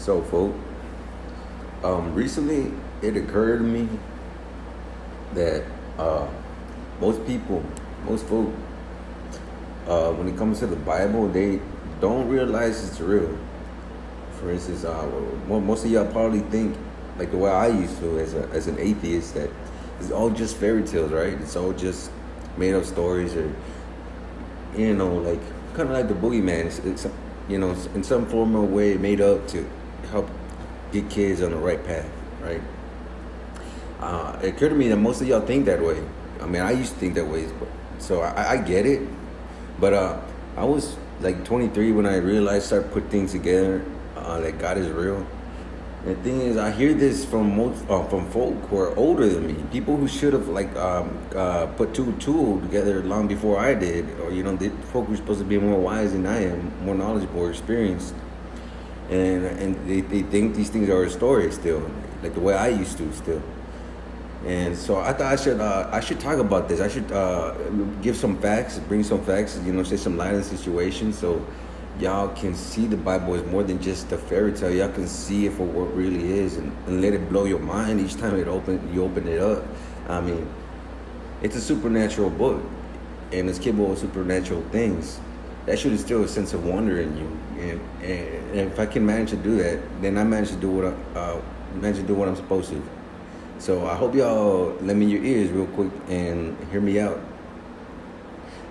So, folk, recently it occurred to me that most people, most folk, when it comes to the Bible, they don't realize it's real. For instance, most of y'all probably think, like the way I used to as an atheist, that it's all just fairy tales, right? It's all just made up stories, or like kind of like the boogeyman. It's in some form or way made up to help get kids on the right path, right? It occurred to me that most of y'all think that way. I mean, I used to think that way, so I get it. But I was like 23 when I realized, start put things together, that God is real. And the thing is, I hear this from folk who are older than me, people who should have put two together long before I did, or the folk who are supposed to be more wise than I am, more knowledgeable, more experienced, and they think these things are a story still, like the way I used to still. And so I thought I should talk about this. I should give some facts, bring some facts, say some light in the situation, so y'all can see the Bible is more than just a fairy tale. Y'all can see it for what it really is, and let it blow your mind each time you open it up. I mean, it's a supernatural book, and it's capable of supernatural things. That should instill a sense of wonder in you. And if I can manage to do that, then I manage to do what I'm supposed to. So I hope y'all lend me your ears real quick and hear me out.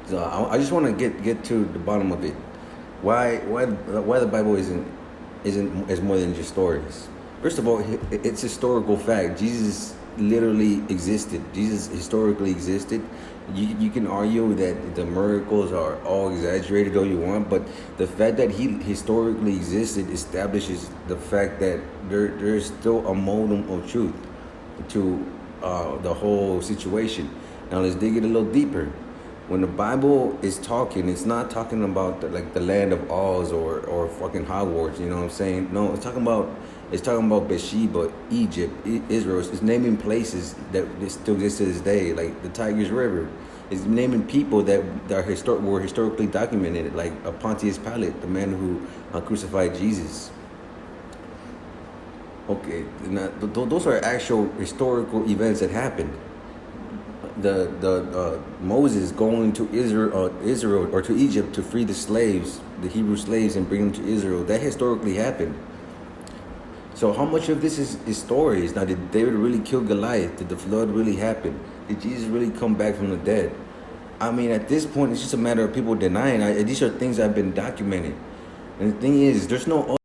So I just want to get to the bottom of it. Why the Bible isn't as more than just stories. First of all, it's historical fact. Jesus literally existed. Jesus historically existed. You can argue that the miracles are all exaggerated all you want, but the fact that he historically existed establishes the fact that there is still a modicum of truth to the whole situation. Now let's dig it a little deeper. When the Bible is talking, it's not talking about the land of Oz or fucking Hogwarts. You know what I'm saying? No, it's talking about Bathsheba, Egypt, Israel. It's naming places that still exist to this day, like the Tigris River. It's naming people that were historically documented, like Pontius Pilate, the man who crucified Jesus. Okay, those are actual historical events that happened. The Moses going to Israel or to Egypt to free the slaves, the Hebrew slaves, and bring them to Israel. That historically happened. So how much of this is stories? Now, did David really kill Goliath? Did the flood really happen? Did Jesus really come back from the dead? I mean, at this point, it's just a matter of people denying. These are things that have been documented. And the thing is, there's no.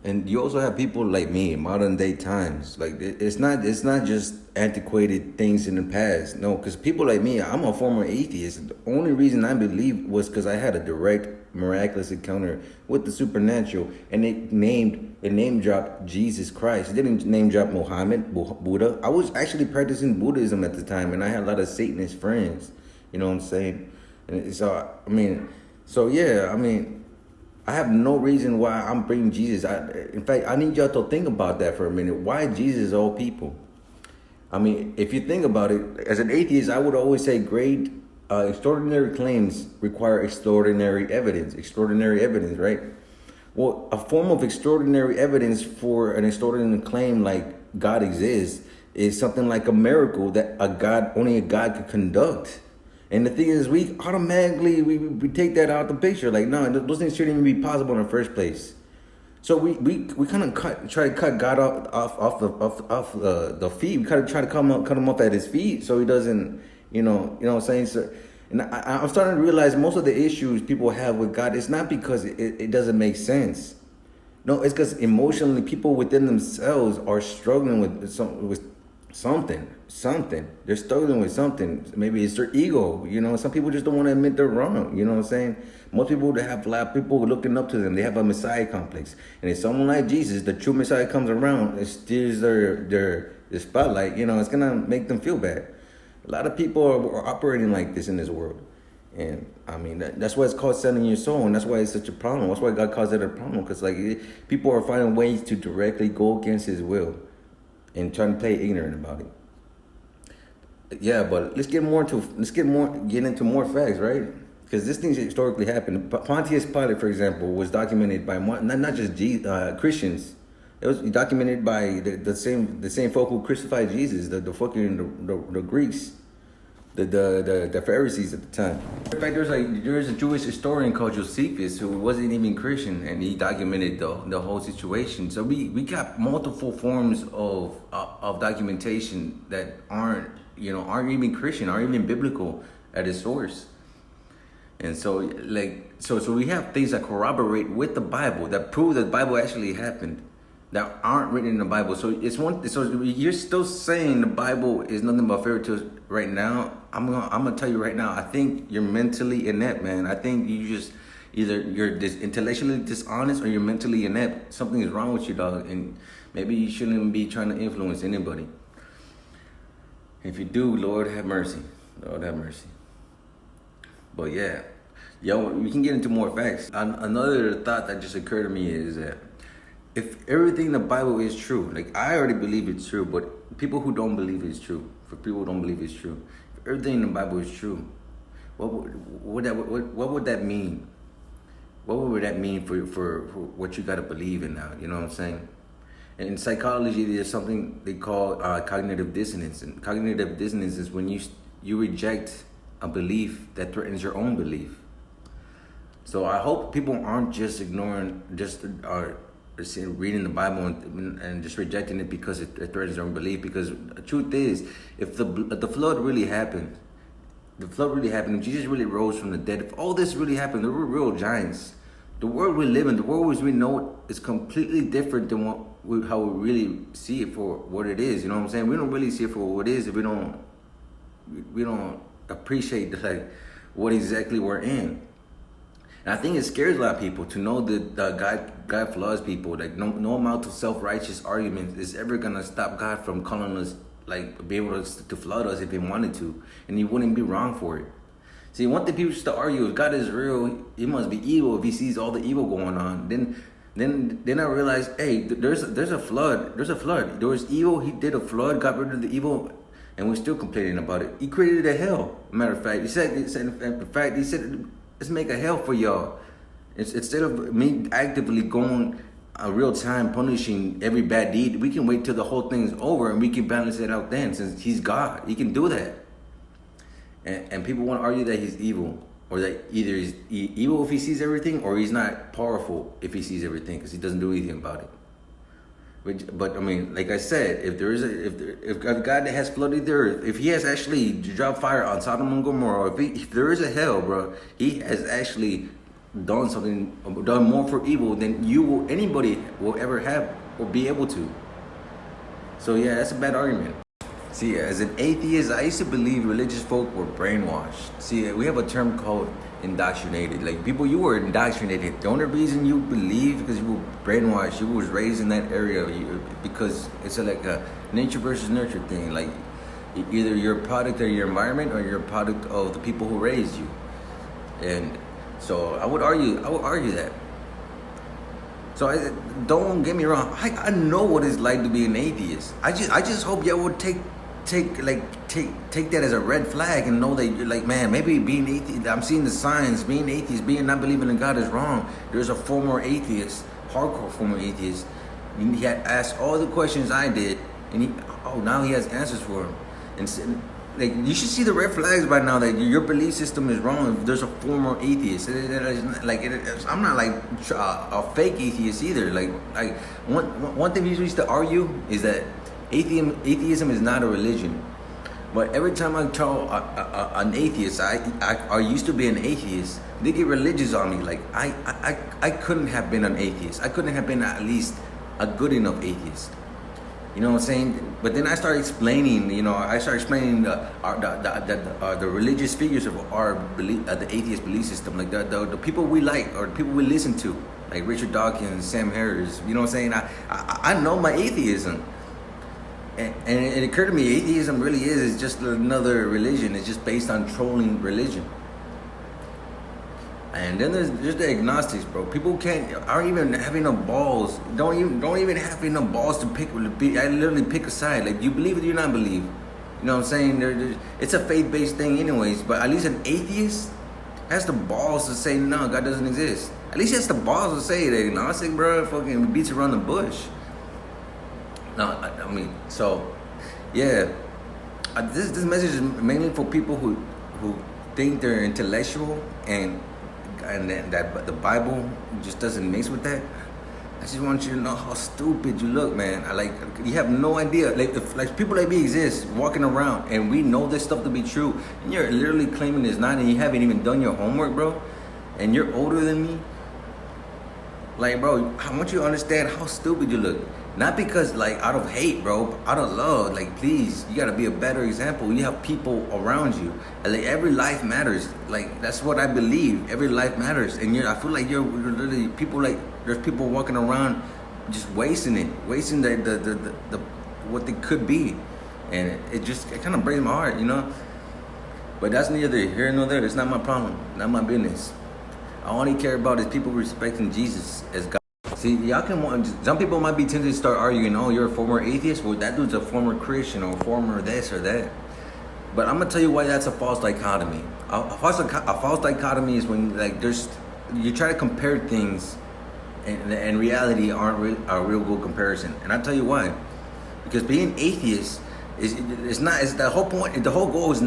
And you also have people like me, modern day times. Like it's not just antiquated things in the past. No, because people like me, I'm a former atheist. The only reason I believed was because I had a direct, miraculous encounter with the supernatural, and it name dropped Jesus Christ. It didn't name drop Muhammad, Buddha. I was actually practicing Buddhism at the time, and I had a lot of Satanist friends. You know what I'm saying? And so I have no reason why I'm bringing Jesus. In fact, I need y'all to think about that for a minute. Why Jesus all people? I mean, if you think about it, as an atheist, I would always say great, extraordinary claims require extraordinary evidence. Extraordinary evidence, right? Well, a form of extraordinary evidence for an extraordinary claim like God exists is something like a miracle that only a God could conduct. And the thing is, we automatically we take that out the picture. Like, no, those things shouldn't even be possible in the first place. So we kind of try to cut God off the feet. We kind of try to cut him off at his feet, so he doesn't, you know what I'm saying. So, and I'm starting to realize most of the issues people have with God, it's not because it doesn't make sense. No, it's because emotionally people within themselves are struggling with something. They're struggling with something. Maybe it's their ego. Some people just don't want to admit they're wrong. You know what I'm saying? Most people that have a lot of people looking up to them, they have a Messiah complex. And if someone like Jesus, the true Messiah, comes around, it steers their spotlight, it's gonna make them feel bad. A lot of people are operating like this in this world. And I mean, that's why it's called selling your soul, and that's why it's such a problem. That's why God calls it a problem, because people are finding ways to directly go against his will and trying to play ignorant about it. Yeah, but let's get into more facts, right? Because this thing historically happened. Pontius Pilate, for example, was documented by not just Christians, It was documented by the same folk who crucified Jesus, the Greeks, the Pharisees at the time. In fact, there's a Jewish historian called Josephus who wasn't even Christian, and he documented the whole situation. So we got multiple forms of documentation that aren't even Christian, aren't even biblical at its source. And so we have things that corroborate with the Bible, that prove that the Bible actually happened, that aren't written in the Bible. So you're still saying the Bible is nothing but fairy tales right now. I'm gonna tell you right now, I think you're mentally inept, man. I think either you're intellectually dishonest or you're mentally inept. Something is wrong with you, dog, and maybe you shouldn't be trying to influence anybody. If you do, Lord have mercy. Lord have mercy. But yeah, we can get into more facts. Another thought that just occurred to me is that if everything in the Bible is true, like I already believe it's true, but people who don't believe it's true, if everything in the Bible is true, what would that mean? What would that mean for what you got to believe in now? You know what I'm saying? And in psychology, there's something they call cognitive dissonance. And cognitive dissonance is when you reject a belief that threatens your own belief. So I hope people aren't just ignoring, reading the Bible and just rejecting it because it threatens their own belief. Because the truth is, if the flood really happened, if Jesus really rose from the dead, if all this really happened, there were real giants. The world we live in, the world as we know it, is completely different than how we really see it for what it is. You know what I'm saying? We don't really see it for what it is if we don't appreciate what exactly we're in. And I think it scares a lot of people to know that God flaws people. Like no amount of self-righteous arguments is ever gonna stop God from calling us, be able to flood us if He wanted to, and He wouldn't be wrong for it. See, one thing people used to argue: if God is real, He must be evil. If He sees all the evil going on, then I realized, hey, there's a flood. There's a flood. There was evil. He did a flood, got rid of the evil, and we're still complaining about it. He created a hell. Matter of fact, He said, let's make a hell for y'all. Instead of me actively going real time punishing every bad deed, we can wait till the whole thing's over and we can balance it out then. Since He's God, He can do that. And people want to argue that He's evil, or that either He's evil if He sees everything, or He's not powerful if He sees everything because He doesn't do anything about it. But I mean, like I said, if God has flooded the earth, if He has actually dropped fire on Sodom and Gomorrah, if there is a hell, bro, He has actually done more for evil than anybody will ever have or be able to. So yeah, that's a bad argument. See, as an atheist, I used to believe religious folk were brainwashed. See, we have a term called indoctrinated. Like, people, you were indoctrinated. The only reason you believe because you were brainwashed, you was raised in that area, because it's like a nature versus nurture thing. Like, either you're a product of your environment or you're a product of the people who raised you. And so I would argue that. So don't get me wrong. I know what it's like to be an atheist. I just hope y'all would take that as a red flag and know that you're like, man, maybe being atheist, I'm seeing the signs. Being atheist, being not believing in God is wrong. There's a former atheist, hardcore former atheist. He had asked all the questions I did, and now he has answers for him. And you should see the red flags by now that your belief system is wrong. If there's a former atheist, I'm not like a fake atheist either. Like one thing we used to argue is that atheism is not a religion. But every time I tell an atheist, I used to be an atheist, they get religious on me. Like I couldn't have been an atheist. I couldn't have been at least a good enough atheist. You know what I'm saying? But then I started explaining. The religious figures of our belief, the atheist belief system, like the people we like or the people we listen to, like Richard Dawkins, Sam Harris. You know what I'm saying? I know my atheism, and it occurred to me, atheism really is just another religion. It's just based on trolling religion. And then there's the agnostics, bro. People aren't even having no balls. Don't even have enough balls to literally pick a side. Like, you believe it or you not believe. You know what I'm saying? It's a faith-based thing anyways. But at least an atheist has the balls to say, no, God doesn't exist. At least he has the balls to say that agnostic, bro, fucking beats around the bush. No, I mean, so yeah, this message is mainly for people who think they're intellectual and that the Bible just doesn't mix with that. I just want you to know how stupid you look, man. I like you have no idea. Like if like people like me exist walking around and we know this stuff to be true, and you're literally claiming it's not, and you haven't even done your homework, bro, and you're older than me. Like, bro, I want you to understand how stupid you look. Not because, like, out of hate, bro, out of love. Like, please, you gotta be a better example. You have people around you. And, like, every life matters. Like, that's what I believe. Every life matters. And I feel like you're literally, people, like, there's people walking around just wasting it. Wasting the what they could be. And it kind of breaks my heart, you know? But that's neither here nor there. It's not my problem. Not my business. I only care about is people respecting Jesus as God. See, y'all can want. Some people might be tempted to start arguing, "Oh, you're a former atheist." Well, that dude's a former Christian or former this or that. But I'm gonna tell you why that's a false dichotomy. A false dichotomy is when like you try to compare things, and reality aren't a real good comparison. And I'll tell you why. Because being atheist it's not. It's the whole point. The whole goal is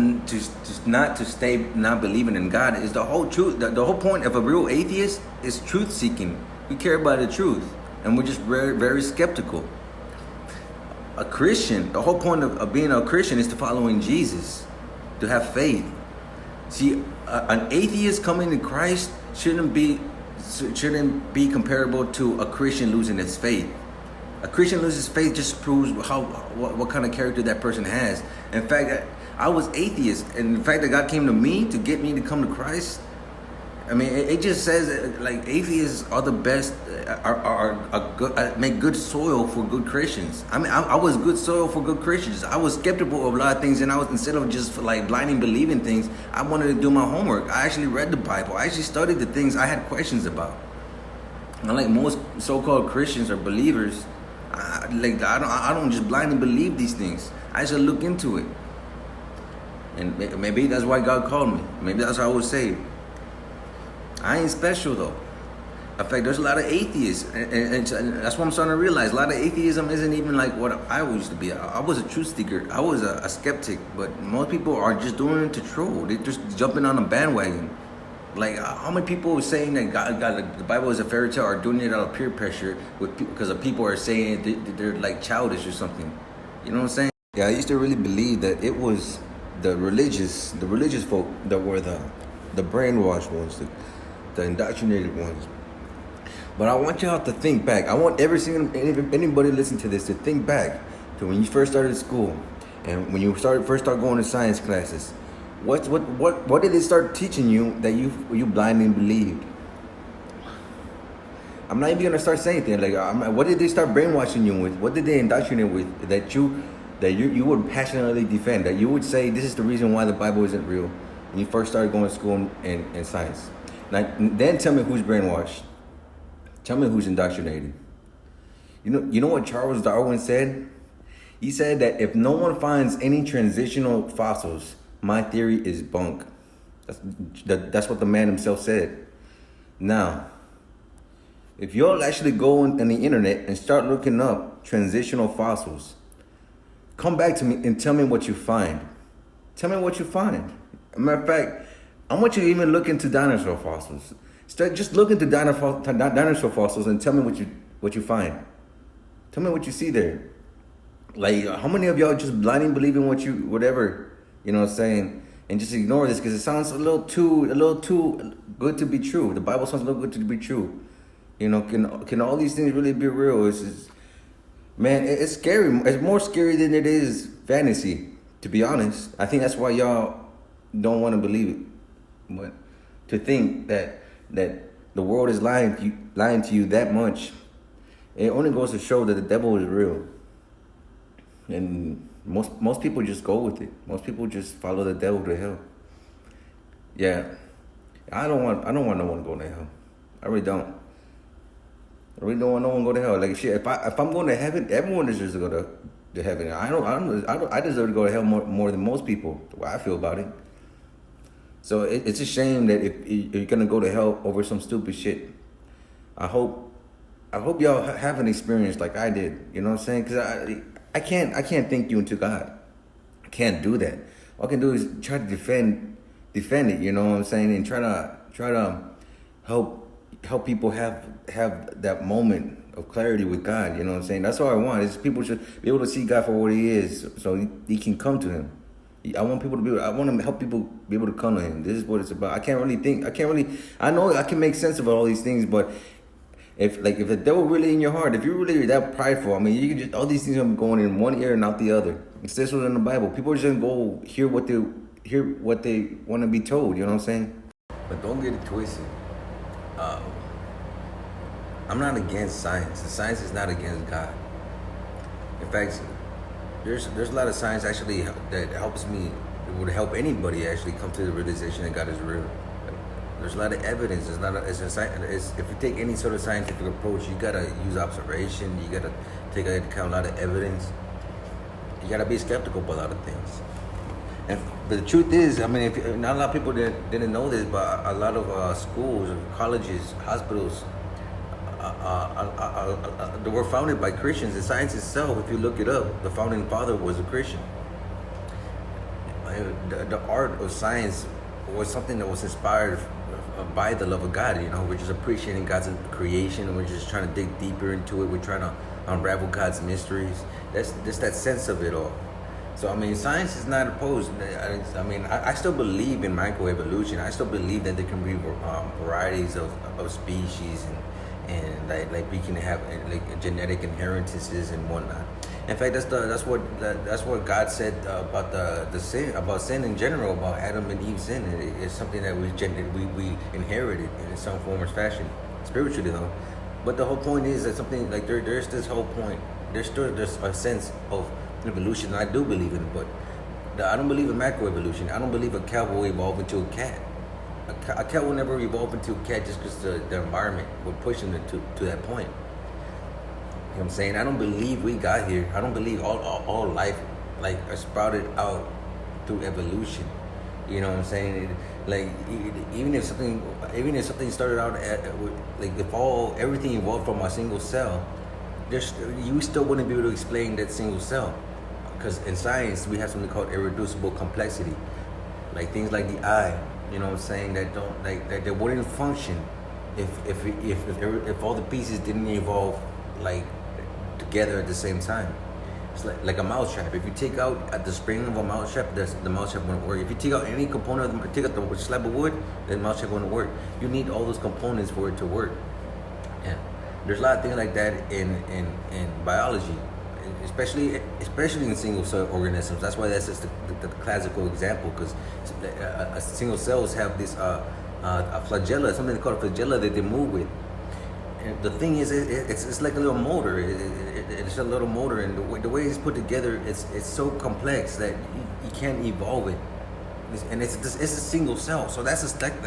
not to stay not believing in God. Is the whole truth. The whole point of a real atheist is truth seeking. We care about the truth, and we're just very very skeptical. A Christian. The whole point of being a Christian is to following Jesus, to have faith. See, an atheist coming to Christ shouldn't be comparable to a Christian losing his faith. A Christian loses faith just proves what kind of character that person has. In fact, I was atheist, and the fact that God came to me to get me to come to Christ, I mean, it just says that, like, atheists are the best, make good soil for good Christians. I mean, I was good soil for good Christians. I was skeptical of a lot of things, and instead of just like blindly believing things, I wanted to do my homework. I actually read the Bible. I actually studied the things I had questions about. Unlike most so-called Christians or believers, I don't just blindly believe these things. I should look into it, and maybe that's why God called me. Maybe that's how I was saved. I ain't special though. In fact, there's a lot of atheists, and that's what I'm starting to realize. A lot of atheism isn't even like what I used to be. I was a truth seeker. I was a skeptic, but most people are just doing it to troll. They're just jumping on a bandwagon. Like, how many people are saying that the Bible is a fairy tale are doing it out of peer pressure because of people are saying they're like childish or something? You know what I'm saying? Yeah, I used to really believe that it was the religious folk that were the brainwashed ones, the indoctrinated ones. But I want y'all to think back. I want anybody listening to this to think back to when you first started school and when you first start going to science classes. What did they start teaching you that you blindly believed? I'm not even gonna start saying things like what did they start brainwashing you with? What did they indoctrinate with that you would passionately defend? That you would say this is the reason why the Bible isn't real when you first started going to school in science. Now then tell me who's brainwashed. Tell me who's indoctrinated. You know what Charles Darwin said? He said that if no one finds any transitional fossils, my theory is bunk. That's what the man himself said. Now, if you'll actually go on the internet and start looking up transitional fossils, come back to me and tell me what you find. Tell me what you find. As a matter of fact, I want you to even look into dinosaur fossils. Just look into dinosaur fossils and tell me what you find. Tell me what you see there. Like, how many of y'all just blindly believe in whatever, you know what I'm saying, and just ignore this because it sounds a little too good to be true. The Bible sounds a little good to be true. You know, can all these things really be real? Man, it's scary. It's more scary than it is fantasy, to be honest. I think that's why y'all don't want to believe it. But to think that the world is lying to you that much, it only goes to show that the devil is real. And most people just go with it. Most people just follow the devil to hell. Yeah, I don't want no one to go to hell. I really don't. I really don't want no one to go to hell. Like shit, if I'm going to heaven, everyone deserves to go to heaven. I deserve to go to hell more than most people. The way I feel about it. So it's a shame that if you're gonna go to hell over some stupid shit. I hope I hope y'all have an experience like I did. You know what I'm saying? Because I can't think you into God. I can't do that. All I can do is try to defend it. You know what I'm saying? And try to help people have that moment of clarity with God. You know what I'm saying? That's all I want. Is people should be able to see God for what He is, so he can come to Him. I want people to be. I want to help people be able to come to Him. This is what it's about. I can't really think. I can't really. I know I can make sense of all these things, but if the devil really in your heart, if you're really that prideful, I mean, you can just all these things are going in one ear and out the other. It's this was in the Bible. People are just gonna go hear what they want to be told. You know what I'm saying? But don't get it twisted. Uh, I'm not against science. The science is not against God. In fact, there's a lot of science actually that helps me. It would help anybody actually come to the realization that God is real. There's a lot of evidence. If you take any sort of scientific approach, you gotta use observation. You gotta take into account a lot of evidence. You gotta be skeptical about a lot of things. But the truth is, I mean, not a lot of people didn't know this, but a lot of schools, colleges, hospitals, they were founded by Christians. And science itself, if you look it up, the founding father was a Christian. The art of science was something that was inspired by the love of God. You know, we're just appreciating God's creation, and we're just trying to dig deeper into it. We're trying to unravel God's mysteries. That's just that sense of it all. So, I mean, science is not opposed. I mean, I still believe in microevolution. I still believe that there can be varieties of species, and like we can have like genetic inheritances and whatnot. In fact, that's what God said about the sin in general, about Adam and Eve's sin. It's something that we inherited in some form or fashion, spiritually though. But the whole point is that something like there's this whole point. There's a sense of evolution, and I do believe in it, but I don't believe in macroevolution. I don't believe a cow will evolve into a cat. A cat will never evolve into a cat just because the environment would push him to that point. You know what I'm saying? I don't believe we got here. I don't believe all life like sprouted out through evolution. You know what I'm saying? Like even if something started out like if everything evolved from a single cell, you still wouldn't be able to explain that single cell, because in science we have something called irreducible complexity, like things like the eye. You know what I'm saying? That don't that wouldn't function if all the pieces didn't evolve like together at the same time. It's like a mouse trap. If you take out at the spring of a mouse trap, the mouse trap won't work. If you take out any component, take out the slab of wood, then the mouse trap won't work. You need all those components for it to work. Yeah, there's a lot of things like that in biology, especially in single cell organisms. That's why that's just the classical example, because single cells have this a flagella, something called a flagella that they move with. And the thing is, it's like a little motor. It's a little motor, and the way it's put together, it's so complex that you can't evolve it. And it's a single cell. So that's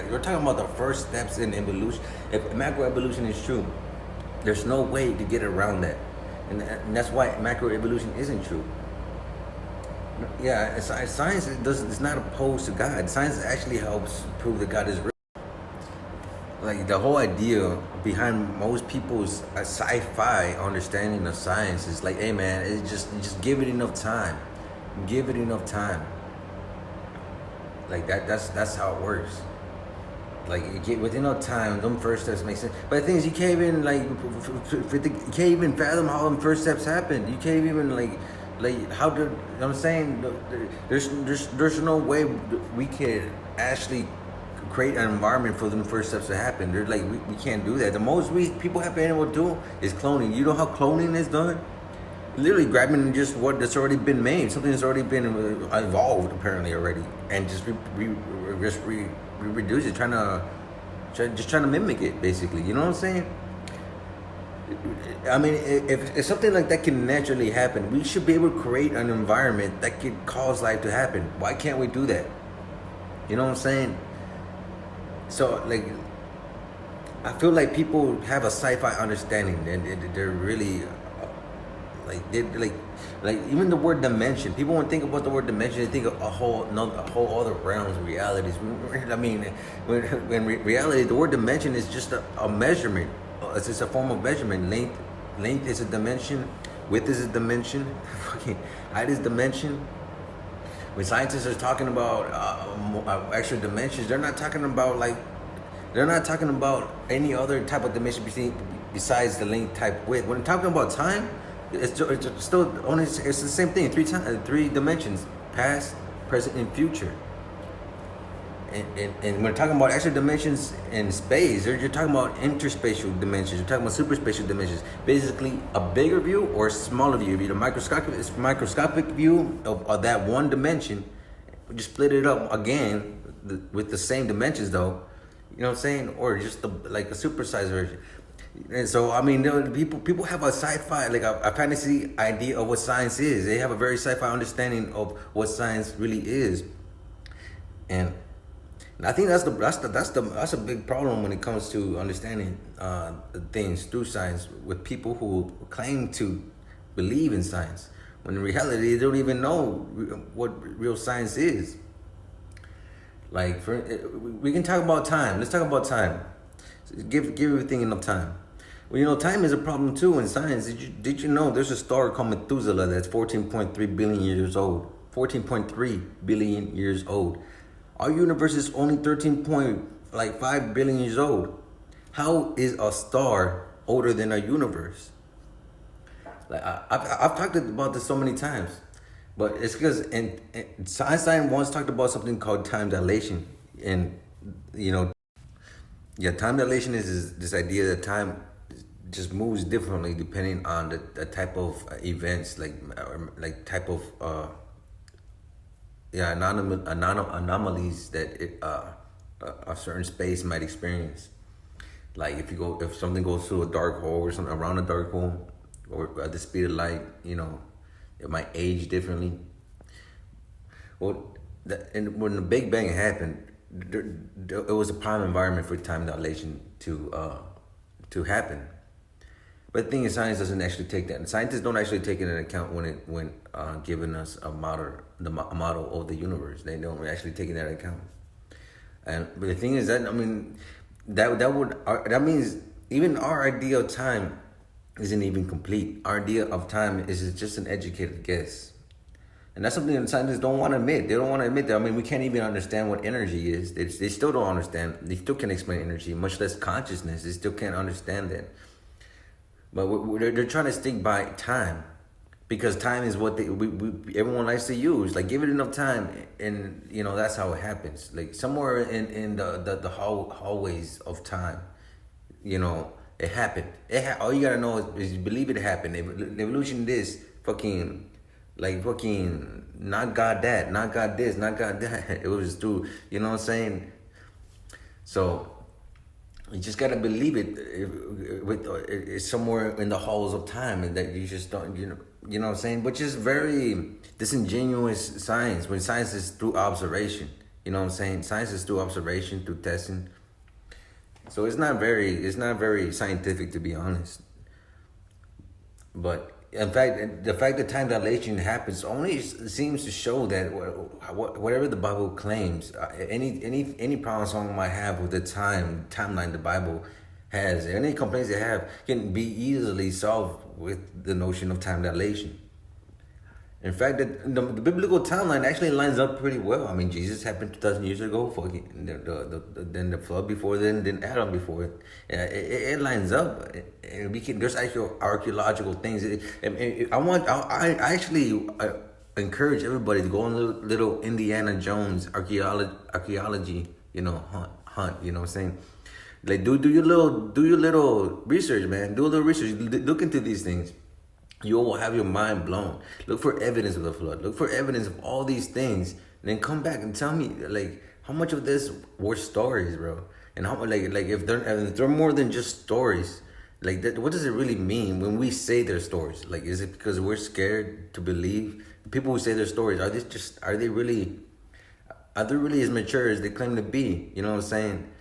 you're talking about the first steps in evolution. If macroevolution is true, there's no way to get around that, and that's why macroevolution isn't true. Yeah, science is not opposed to God. Science actually helps prove that God is real. Like the whole idea behind most people's sci-fi understanding of science is like, hey man, it's just give it enough time. Give it enough time. Like that's how it works. Like you get within enough time, them first steps make sense. But the thing is, you can't even you can't even fathom how them first steps happen. You can't even how do, you know what I'm saying? There's no way we could actually create an environment for them first steps to happen. They're like we can't do that. The most people have been able to do is cloning. You know how cloning is done? Literally grabbing just what that's already been made, something that's already been evolved apparently already, and just reduce it, trying to mimic it basically. You know what I'm saying? I mean, if something like that can naturally happen, we should be able to create an environment that could cause life to happen. Why can't we do that? You know what I'm saying? So like, I feel like people have a sci-fi understanding, and they're really like even the word dimension. People when think about the word dimension, they think of a whole other realms, realities. I mean, when reality, the word dimension is just a measurement. It's just a form of measurement. Length is a dimension. Width is a dimension. Fucking height is dimension. When scientists are talking about extra dimensions, they're not talking about any other type of dimension besides the length, type, width. When talking about time, it's still only it's the same thing. Three dimensions: past, present, and future. And when talking about extra dimensions in space, you're talking about interspatial dimensions. You're talking about superspatial dimensions. Basically, a bigger view or a smaller view. If you the microscopic view of that one dimension, we just split it up again with the same dimensions, though. You know what I'm saying? Or just like a supersized version. And so, I mean, people have a sci-fi, like a fantasy idea of what science is. They have a very sci-fi understanding of what science really is, and I think that's a big problem when it comes to understanding things through science with people who claim to believe in science, when in reality they don't even know what real science is. Like, we can talk about time. Let's talk about time. Give everything enough time. Well, you know, time is a problem too in science. Did you know there's a star called Methuselah that's 14.3 billion years old? 14.3 billion years old. Our universe is only 13.5 billion years old. How is a star older than our universe? Like, I've talked about this so many times, but it's because Einstein once talked about something called time dilation, and you know, yeah, time dilation is this idea that time just moves differently depending on the type of events, like type of anomalies that a certain space might experience. Like if something goes through a dark hole or something around a dark hole, or at the speed of light, you know, it might age differently. Well, and when the Big Bang happened, it was a prime environment for time dilation to happen. But the thing is, science doesn't actually take that. And scientists don't actually take it into account when giving us a model of the universe. They don't actually take that into account. But the thing is that, I mean, that means even our idea of time isn't even complete. Our idea of time is just an educated guess. And that's something that scientists don't want to admit. They don't want to admit that. I mean, we can't even understand what energy is. They still don't understand. They still can't explain energy, much less consciousness. They still can't understand that. But they're trying to stick by time, because time is what everyone likes to use. Like, give it enough time, and you know that's how it happens. Like somewhere in the hallways of time, you know, it happened. All you gotta know is believe it happened. Evolution this fucking not God that, not God this, not God that. It was through, you know what I'm saying. So you just gotta believe it. It's somewhere in the halls of time, and that you just don't, you know what I'm saying. Which is very disingenuous science. When science is through observation, you know what I'm saying. Science is through observation, through testing. So it's not very scientific, to be honest. But in fact, the fact that time dilation happens only seems to show that whatever the Bible claims, any problem someone might have with the timeline the Bible has, any complaints they have, can be easily solved with the notion of time dilation. In fact, the biblical timeline actually lines up pretty well. I mean, Jesus happened 2,000 years ago. Then the flood before, then Adam before it. It lines up. There's actual archaeological things. I actually encourage everybody to go on a little Indiana Jones archaeology, you know, hunt. You know what I'm saying? Like, do your little research, man. Do a little research. Look into these things. You will have your mind blown. Look for evidence of the flood. Look for evidence of all these things. And then come back and tell me, like, how much of this were stories, bro? And how, if they're more than just stories, like, that, what does it really mean when we say they're stories? Like, is it because we're scared to believe? People who say they're stories, are they really as mature as they claim to be? You know what I'm saying?